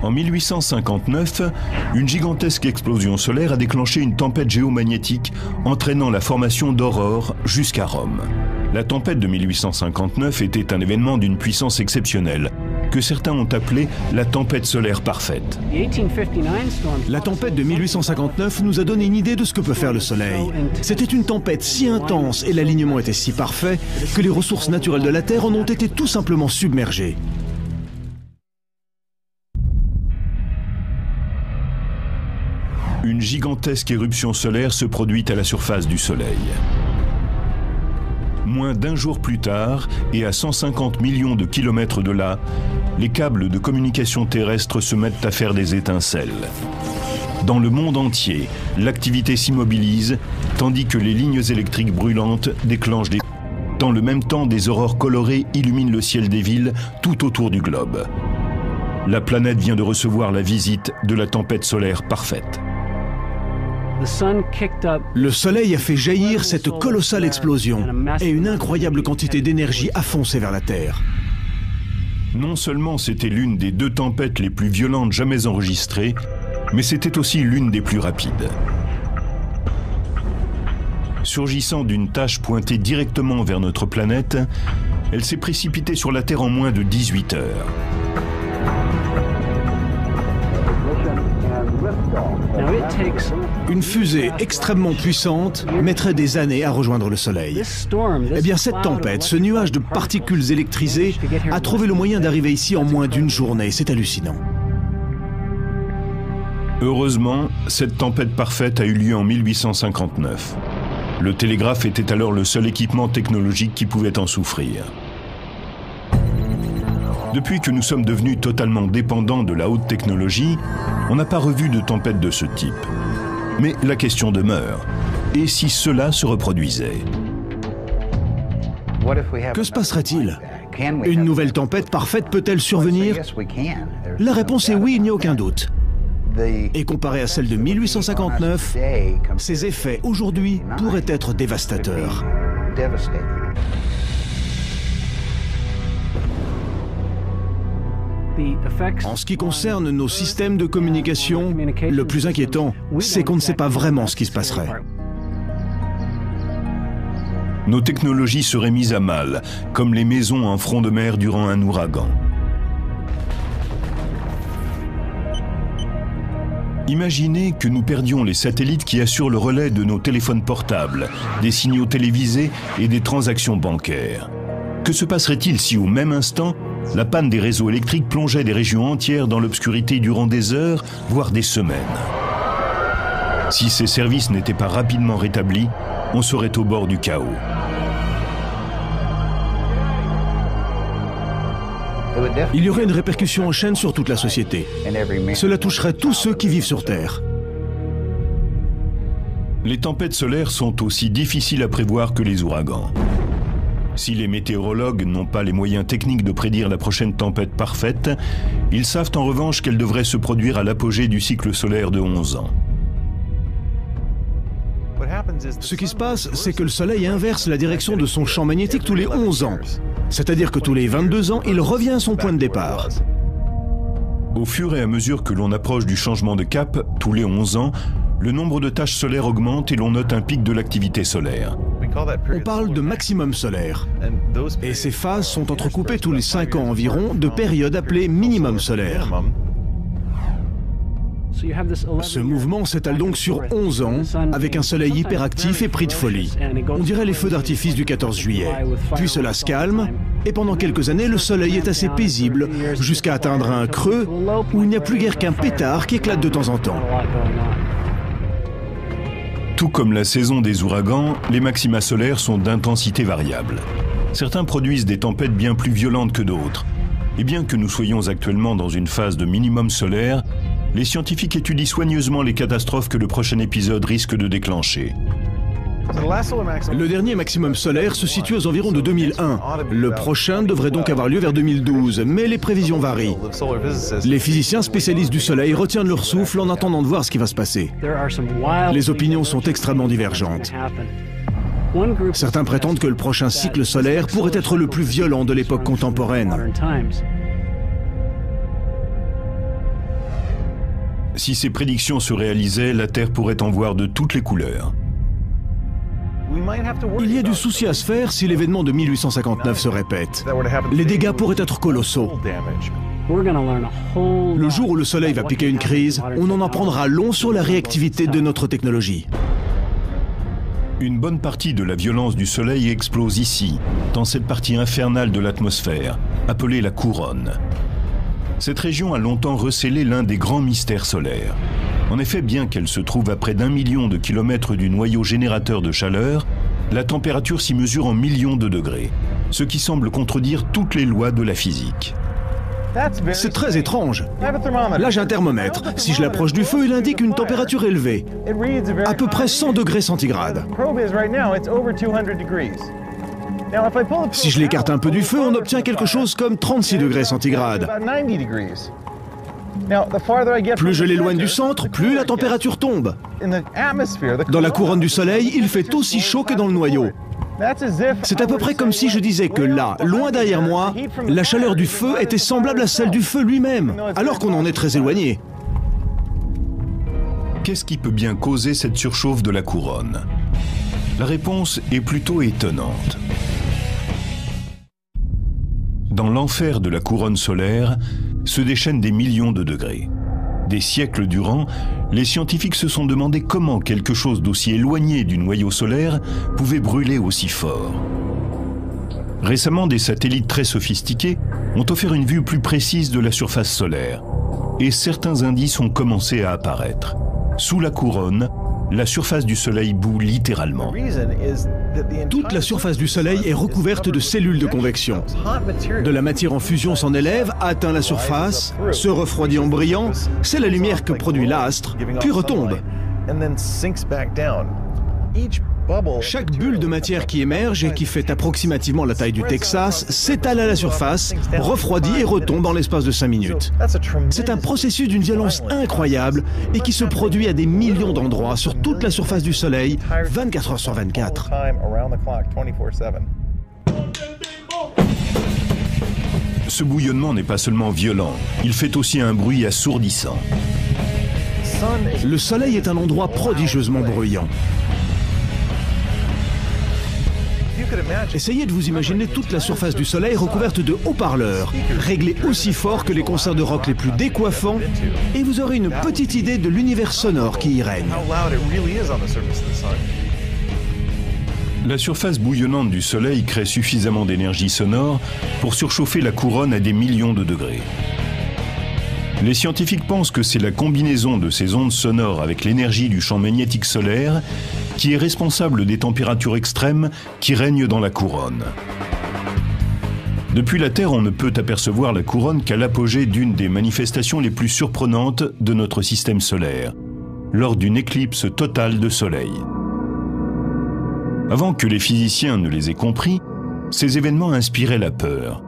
En 1859, une gigantesque explosion solaire a déclenché une tempête géomagnétique entraînant la formation d'aurores jusqu'à Rome. La tempête de 1859 était un événement d'une puissance exceptionnelle, que certains ont appelé la tempête solaire parfaite. La tempête de 1859 nous a donné une idée de ce que peut faire le Soleil. C'était une tempête si intense et l'alignement était si parfait que les ressources naturelles de la Terre en ont été tout simplement submergées. Une gigantesque éruption solaire se produit à la surface du Soleil. Moins d'un jour plus tard, et à 150 millions de kilomètres de là, les câbles de communication terrestre se mettent à faire des étincelles. Dans le monde entier, l'activité s'immobilise, tandis que les lignes électriques brûlantes déclenchent des... Dans le même temps, des aurores colorées illuminent le ciel des villes tout autour du globe. La planète vient de recevoir la visite de la tempête solaire parfaite. Le Soleil a fait jaillir cette colossale explosion et une incroyable quantité d'énergie a foncé vers la Terre. Non seulement c'était l'une des 2 tempêtes les plus violentes jamais enregistrées, mais c'était aussi l'une des plus rapides. Surgissant d'une tache pointée directement vers notre planète, elle s'est précipitée sur la Terre en moins de 18 heures. Une fusée extrêmement puissante mettrait des années à rejoindre le Soleil. Eh bien, cette tempête, ce nuage de particules électrisées, a trouvé le moyen d'arriver ici en moins d'une journée. C'est hallucinant. Heureusement, cette tempête parfaite a eu lieu en 1859. Le télégraphe était alors le seul équipement technologique qui pouvait en souffrir. Depuis que nous sommes devenus totalement dépendants de la haute technologie, on n'a pas revu de tempête de ce type. Mais la question demeure. Et si cela se reproduisait? Que se passerait-il? Une nouvelle tempête parfaite peut-elle survenir? La réponse est oui, il n'y a aucun doute. Et comparé à celle de 1859, ses effets aujourd'hui pourraient être dévastateurs. En ce qui concerne nos systèmes de communication, le plus inquiétant, c'est qu'on ne sait pas vraiment ce qui se passerait. Nos technologies seraient mises à mal, comme les maisons en front de mer durant un ouragan. Imaginez que nous perdions les satellites qui assurent le relais de nos téléphones portables, des signaux télévisés et des transactions bancaires. Que se passerait-il si, au même instant, la panne des réseaux électriques plongeait des régions entières dans l'obscurité durant des heures, voire des semaines? Si ces services n'étaient pas rapidement rétablis, on serait au bord du chaos. Il y aurait une répercussion en chaîne sur toute la société. Cela toucherait tous ceux qui vivent sur Terre. Les tempêtes solaires sont aussi difficiles à prévoir que les ouragans. Si les météorologues n'ont pas les moyens techniques de prédire la prochaine tempête parfaite, ils savent en revanche qu'elle devrait se produire à l'apogée du cycle solaire de 11 ans. Ce qui se passe, c'est que le Soleil inverse la direction de son champ magnétique tous les 11 ans. C'est-à-dire que tous les 22 ans, il revient à son point de départ. Au fur et à mesure que l'on approche du changement de cap, tous les 11 ans, le nombre de taches solaires augmente et l'on note un pic de l'activité solaire. On parle de maximum solaire. Et ces phases sont entrecoupées tous les 5 ans environ de périodes appelées minimum solaire. Ce mouvement s'étale donc sur 11 ans, avec un soleil hyperactif et pris de folie. On dirait les feux d'artifice du 14 juillet. Puis cela se calme, et pendant quelques années, le soleil est assez paisible, jusqu'à atteindre un creux où il n'y a plus guère qu'un pétard qui éclate de temps en temps. Tout comme la saison des ouragans, les maxima solaires sont d'intensité variable. Certains produisent des tempêtes bien plus violentes que d'autres. Et bien que nous soyons actuellement dans une phase de minimum solaire, les scientifiques étudient soigneusement les catastrophes que le prochain épisode risque de déclencher. Le dernier maximum solaire se situe aux environs de 2001. Le prochain devrait donc avoir lieu vers 2012, mais les prévisions varient. Les physiciens spécialistes du Soleil retiennent leur souffle en attendant de voir ce qui va se passer. Les opinions sont extrêmement divergentes. Certains prétendent que le prochain cycle solaire pourrait être le plus violent de l'époque contemporaine. Si ces prédictions se réalisaient, la Terre pourrait en voir de toutes les couleurs. Il y a du souci à se faire si l'événement de 1859 se répète. Les dégâts pourraient être colossaux. Le jour où le Soleil va piquer une crise, on en apprendra long sur la réactivité de notre technologie. Une bonne partie de la violence du Soleil explose ici, dans cette partie infernale de l'atmosphère, appelée la couronne. Cette région a longtemps recélé l'un des grands mystères solaires. En effet, bien qu'elle se trouve à près d'1 million de kilomètres du noyau générateur de chaleur, la température s'y mesure en millions de degrés, ce qui semble contredire toutes les lois de la physique. C'est très étrange. Là, j'ai un thermomètre. Si je l'approche du feu, il indique une température élevée, à peu près 100 degrés centigrades. Si je l'écarte un peu du feu, on obtient quelque chose comme 36 degrés centigrades. Plus je l'éloigne du centre, plus la température tombe. Dans la couronne du Soleil, il fait aussi chaud que dans le noyau. C'est à peu près comme si je disais que là, loin derrière moi, la chaleur du feu était semblable à celle du feu lui-même, alors qu'on en est très éloigné. Qu'est-ce qui peut bien causer cette surchauffe de la couronne? La réponse est plutôt étonnante. Dans l'enfer de la couronne solaire se déchaînent des millions de degrés. Des siècles durant, les scientifiques se sont demandé comment quelque chose d'aussi éloigné du noyau solaire pouvait brûler aussi fort. Récemment, des satellites très sophistiqués ont offert une vue plus précise de la surface solaire, et certains indices ont commencé à apparaître. Sous la couronne, la surface du Soleil bout littéralement. Toute la surface du Soleil est recouverte de cellules de convection. De la matière en fusion s'en élève, atteint la surface, se refroidit en brillant. C'est la lumière que produit l'astre, puis retombe. Chaque bulle de matière qui émerge et qui fait approximativement la taille du Texas s'étale à la surface, refroidit et retombe en l'espace de 5 minutes. C'est un processus d'une violence incroyable et qui se produit à des millions d'endroits sur toute la surface du Soleil, 24 heures sur 24. Ce bouillonnement n'est pas seulement violent, il fait aussi un bruit assourdissant. Le Soleil est un endroit prodigieusement bruyant. Essayez de vous imaginer toute la surface du Soleil recouverte de haut-parleurs, réglés aussi fort que les concerts de rock les plus décoiffants, et vous aurez une petite idée de l'univers sonore qui y règne. La surface bouillonnante du Soleil crée suffisamment d'énergie sonore pour surchauffer la couronne à des millions de degrés. Les scientifiques pensent que c'est la combinaison de ces ondes sonores avec l'énergie du champ magnétique solaire qui est responsable des températures extrêmes qui règnent dans la couronne. Depuis la Terre, on ne peut apercevoir la couronne qu'à l'apogée d'une des manifestations les plus surprenantes de notre système solaire, lors d'une éclipse totale de Soleil. Avant que les physiciens ne les aient compris, ces événements inspiraient la peur.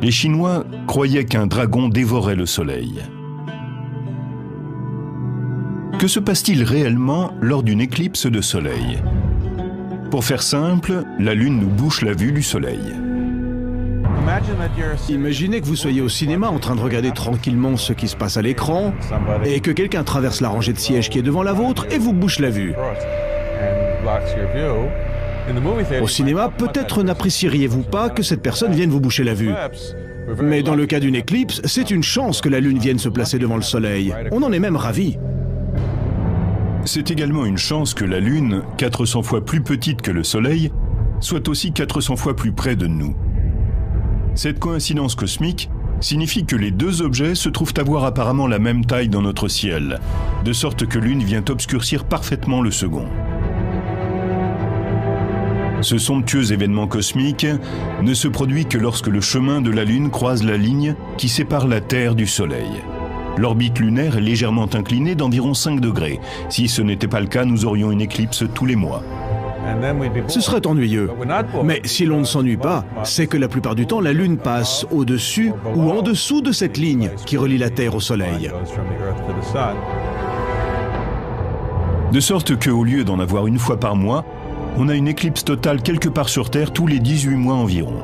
Les Chinois croyaient qu'un dragon dévorait le Soleil. Que se passe-t-il réellement lors d'une éclipse de Soleil? Pour faire simple, la Lune nous bouche la vue du Soleil. Imaginez que vous soyez au cinéma en train de regarder tranquillement ce qui se passe à l'écran et que quelqu'un traverse la rangée de sièges qui est devant la vôtre et vous bouche la vue. Au cinéma, peut-être n'apprécieriez-vous pas que cette personne vienne vous boucher la vue. Mais dans le cas d'une éclipse, c'est une chance que la Lune vienne se placer devant le Soleil. On en est même ravis. C'est également une chance que la Lune, 400 fois plus petite que le Soleil, soit aussi 400 fois plus près de nous. Cette coïncidence cosmique signifie que les deux objets se trouvent avoir apparemment la même taille dans notre ciel, de sorte que l'une vient obscurcir parfaitement le second. Ce somptueux événement cosmique ne se produit que lorsque le chemin de la Lune croise la ligne qui sépare la Terre du Soleil. L'orbite lunaire est légèrement inclinée d'environ 5 degrés. Si ce n'était pas le cas, nous aurions une éclipse tous les mois. Ce serait ennuyeux. Mais si l'on ne s'ennuie pas, c'est que la plupart du temps, la Lune passe au-dessus ou en dessous de cette ligne qui relie la Terre au Soleil. De sorte qu'au lieu d'en avoir une fois par mois, on a une éclipse totale quelque part sur Terre tous les 18 mois environ.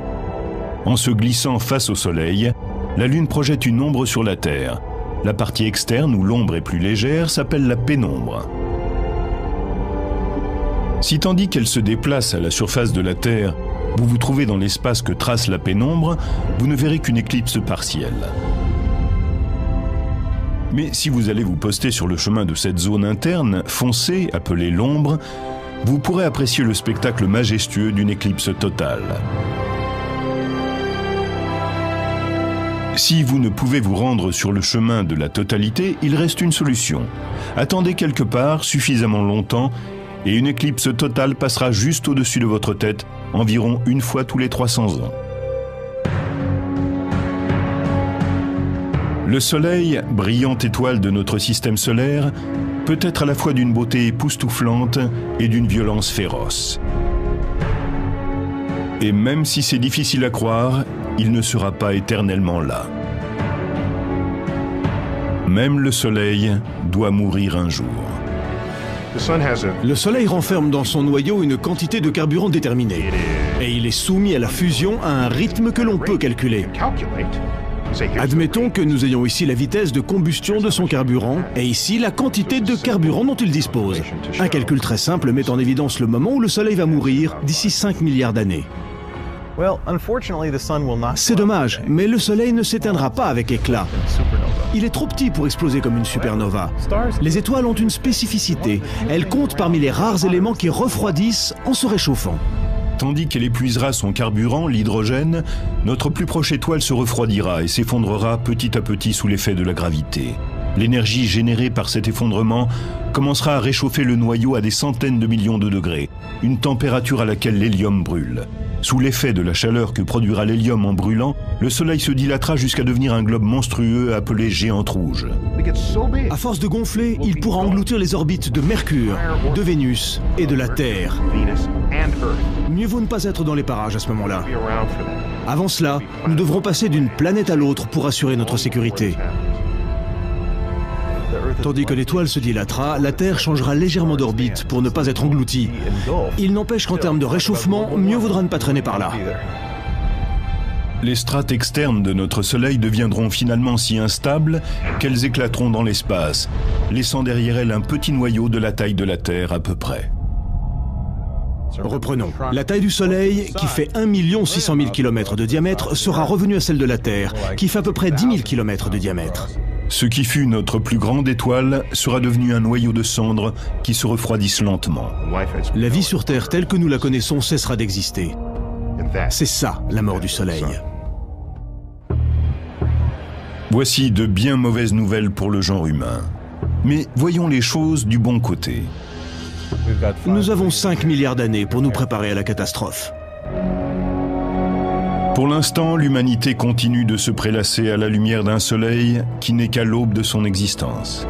En se glissant face au Soleil, la Lune projette une ombre sur la Terre, La partie externe, où l'ombre est plus légère, s'appelle la pénombre. Si tandis qu'elle se déplace à la surface de la Terre, vous vous trouvez dans l'espace que trace la pénombre, vous ne verrez qu'une éclipse partielle. Mais si vous allez vous poster sur le chemin de cette zone interne, foncée, appelée l'ombre, vous pourrez apprécier le spectacle majestueux d'une éclipse totale. Si vous ne pouvez vous rendre sur le chemin de la totalité, il reste une solution. Attendez quelque part suffisamment longtemps et une éclipse totale passera juste au-dessus de votre tête, environ une fois tous les 300 ans. Le Soleil, brillante étoile de notre système solaire, peut être à la fois d'une beauté époustouflante et d'une violence féroce. Et même si c'est difficile à croire, il ne sera pas éternellement là. Même le Soleil doit mourir un jour. Le Soleil renferme dans son noyau une quantité de carburant déterminée. Et il est soumis à la fusion à un rythme que l'on peut calculer. Admettons que nous ayons ici la vitesse de combustion de son carburant et ici la quantité de carburant dont il dispose. Un calcul très simple met en évidence le moment où le Soleil va mourir d'ici 5 milliards d'années. C'est dommage, mais le Soleil ne s'éteindra pas avec éclat. Il est trop petit pour exploser comme une supernova. Les étoiles ont une spécificité. Elles comptent parmi les rares éléments qui refroidissent en se réchauffant. Tandis qu'elle épuisera son carburant, l'hydrogène, notre plus proche étoile se refroidira et s'effondrera petit à petit sous l'effet de la gravité. L'énergie générée par cet effondrement commencera à réchauffer le noyau à des centaines de millions de degrés, une température à laquelle l'hélium brûle. Sous l'effet de la chaleur que produira l'hélium en brûlant, le Soleil se dilatera jusqu'à devenir un globe monstrueux appelé géante rouge. À force de gonfler, il pourra engloutir les orbites de Mercure, de Vénus et de la Terre. Mieux vaut ne pas être dans les parages à ce moment-là. Avant cela, nous devrons passer d'une planète à l'autre pour assurer notre sécurité. Tandis que l'étoile se dilatera, la Terre changera légèrement d'orbite pour ne pas être engloutie. Il n'empêche qu'en termes de réchauffement, mieux vaudra ne pas traîner par là. Les strates externes de notre Soleil deviendront finalement si instables qu'elles éclateront dans l'espace, laissant derrière elles un petit noyau de la taille de la Terre à peu près. Reprenons. La taille du Soleil, qui fait 1 600 000 km de diamètre, sera revenue à celle de la Terre, qui fait à peu près 10 000 km de diamètre. Ce qui fut notre plus grande étoile sera devenu un noyau de cendres qui se refroidissent lentement. La vie sur Terre telle que nous la connaissons cessera d'exister. C'est ça, la mort du Soleil. Voici de bien mauvaises nouvelles pour le genre humain. Mais voyons les choses du bon côté. Nous avons 5 milliards d'années pour nous préparer à la catastrophe. Pour l'instant, l'humanité continue de se prélasser à la lumière d'un soleil qui n'est qu'à l'aube de son existence.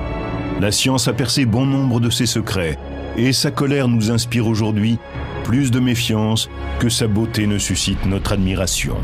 La science a percé bon nombre de ses secrets, et sa colère nous inspire aujourd'hui plus de méfiance que sa beauté ne suscite notre admiration.